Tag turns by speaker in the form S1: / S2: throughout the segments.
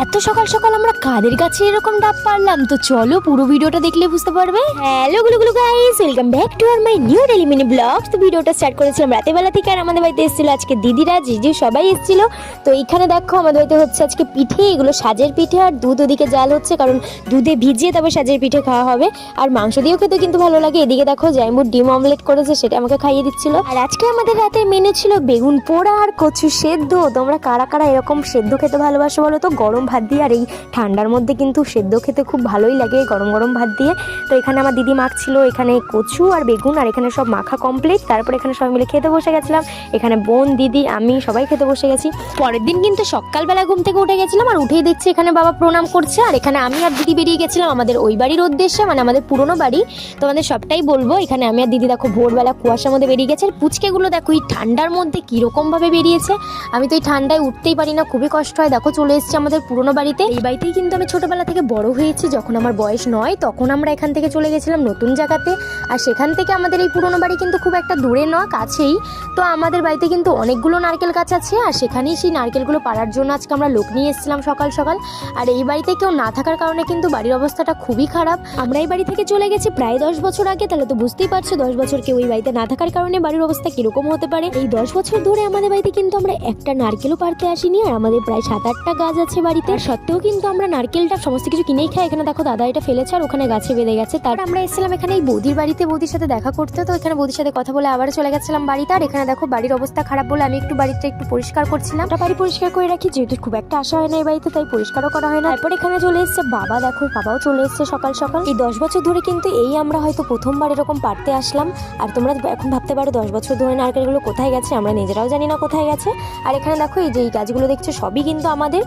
S1: এত সকাল সকাল আমরা কাদের কাছে এরকম ডাব পারলাম? তো চলো পুরো ভিডিওটা দেখলে বুঝতে পারবে। হ্যালো গুলো guys, welcome back to our my new daily mini vlogs. তো ভিডিওটা স্টার্ট করেছিলাম রাতে বেলা থেকে, আর আমাদের বাড়িতে এসেছিল আজকে দিদিরা, জিজু সবাই এসেছিল। তো এইখানে দেখো আমাদের বাড়িতে হচ্ছে আজকে পিঠে, এগুলো সাজের পিঠে, আর দুধ ওদিকে জাল হচ্ছে, কারণ দুধে ভিজিয়ে তবে সাজের পিঠে খাওয়া হবে। আর মাংস দিয়েও খেতে কিন্তু ভালো লাগে। এদিকে দেখো জাইমুর ডিম অমলেট করেছে, সেটা আমাকে খাইয়ে দিচ্ছিল। আর আজকে আমাদের রাতে মেনু ছিল বেগুন পোড়া আর কচু সেদ্ধ। তোমরা কারা কারা এরকম সেদ্ধ খেতে ভালোবাসো বলো তো? গরম ভাত দিয়ে, আর এই ঠান্ডার মধ্যে কিন্তু সেদ্ধ খেতে খুব ভালোই লাগে গরম গরম ভাত দিয়ে। তো এখানে আমার দিদি মাখছিল এখানে কচু আর বেগুন, আর এখানে সব মাখা কমপ্লিট। তারপর এখানে সবাই মিলে খেতে বসে গেছিলাম। এখানে বোন, দিদি, আমি সবাই খেতে বসে গেছি। পরের দিন কিন্তু সকালবেলা ঘুম থেকে উঠে গেছিলাম, আর উঠেই দেখছি এখানে বাবা প্রণাম করছে। আর এখানে আমি আর দিদি বেরিয়ে গেছিলাম আমাদের ওই বাড়ির উদ্দেশ্যে, মানে আমাদের পুরনো বাড়ি। তোমাদের সবটাই বলবো। এখানে আমি আর দিদি দেখো ভোরবেলা কুয়াশার মধ্যে বেরিয়ে গেছে। আর পুচকেগুলো দেখো এই ঠান্ডার মধ্যে কিরকম ভাবে বেরিয়েছে। আমি তো এই ঠান্ডায় উঠতেই পারি না, খুবই কষ্ট হয়। দেখো চলে এসেছি আমাদের পুরনো বাড়িতে। এই বাড়িতেই কিন্তু আমি ছোটবেলা থেকে বড় হয়েছি। যখন আমার বয়স 9 তখন আমরা এখান থেকে চলে গেছিলাম নতুন জায়গাতে। আর সেখান থেকে আমাদের এই পুরনো বাড়ি কিন্তু খুব একটা দূরে নয়, কাছেই। তো আমাদের বাড়িতে কিন্তু অনেকগুলো নারকেল গাছ আছে, আর সেখানেই সেই নারকেলগুলো পাড়ার জন্য আজকে আমরা লোক নিয়ে এসেছিলাম সকাল সকাল। আর এই বাড়িতে কেউ না থাকার কারণে কিন্তু বাড়ির অবস্থাটা খুবই খারাপ। আমরা এই বাড়ি থেকে চলে গেছি প্রায় 10 বছর আগে। তাহলে তো বুঝতেই পারছো 10 বছর কেউ এই বাড়িতে না থাকার কারণে বাড়ির অবস্থা কিরকম হতে পারে। এই 10 বছর ধরে আমাদের বাড়িতে কিন্তু আমরা একটা নারকেলও পারতে আসিনি। আর আমাদের প্রায় 7-8টা গাছ আছে বাড়িতে, সত্ত্বেও কিন্তু আমরা নারকেলটা সমস্ত কিছু কিনেই খাই। এখানে দেখো দাদা এটা ফেলেছে, আর ওখানে গাছে বেঁধে গেছে। তারপর আমরা এসেছিলাম এখানে এই বৌদির বাড়িতে, বৌদির সাথে দেখা করতে। তো এখানে বৌদির সাথে কথা বলে আবার চলে গেছিলাম বাড়িতে। আর এখানে দেখো বাড়ির অবস্থা খারাপ বলে আমি একটু বাড়িটা একটু পরিষ্কার করছিলাম। বাড়ি পরিষ্কার করে রাখি, যেহেতু খুব একটা আসা হয় না এই বাড়িতে, তাই পরিষ্কারও করা হয় না। তারপর এখানে চলে এসেছে বাবা, দেখো বাবাও চলে এসেছে সকাল সকাল। এই 10 বছর ধরে কিন্তু এই আমরা হয়তো প্রথমবার এরকম পারতে আসলাম। আর তোমরা এখন ভাবতে পারো 10 বছর ধরে নারকেলগুলো কোথায় গেছে, আমরা নিজেরাও জানি না কোথায় গেছে। আর এখানে দেখো এই যে এই গাছগুলো দেখছো সবই কিন্তু আমাদের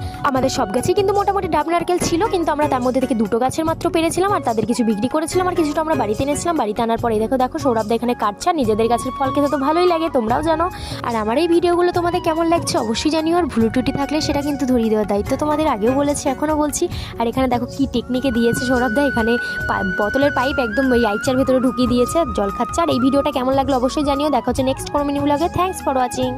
S1: সব গাছই কিন্তু মোটামুটি ডাব নারকেল ছিল, কিন্তু আমরা তার মধ্যে থেকে 2টো গাছের মাত্র পেরেছিলাম। আর তাদের কিছু বিক্রি করেছিলাম, আর কিছুটা আমরা বাড়িতে এনেছিলাম। বাড়িতে আনার পরে দেখো সৌরভদা এখানে কাটছে। নিজেদের গাছের ফল খেতে তো ভালোই লাগে, তোমরাও জানো। আর আমার এই ভিডিওগুলো তোমাদের কেমন লাগছে অবশ্যই জানিও। আর ভুল ত্রুটি থাকলে সেটা কিন্তু ধরিয়ে দেওয়ার দায়িত্ব তোমাদের, আগেও বলেছি এখনও বলছি। আর এখানে দেখো কি টেকনিকে দিয়েছে সৌরভদা, এখানে বোতলের পাইপ একদম ওই আইচার ভেতরে ঢুকিয়ে দিয়েছে, জল খাচ্ছে। আর এই ভিডিওটা কেমন লাগলো অবশ্যই জানিও। দেখা হচ্ছে নেক্সট কোনো মিনি ব্লগে। Thanks for watching.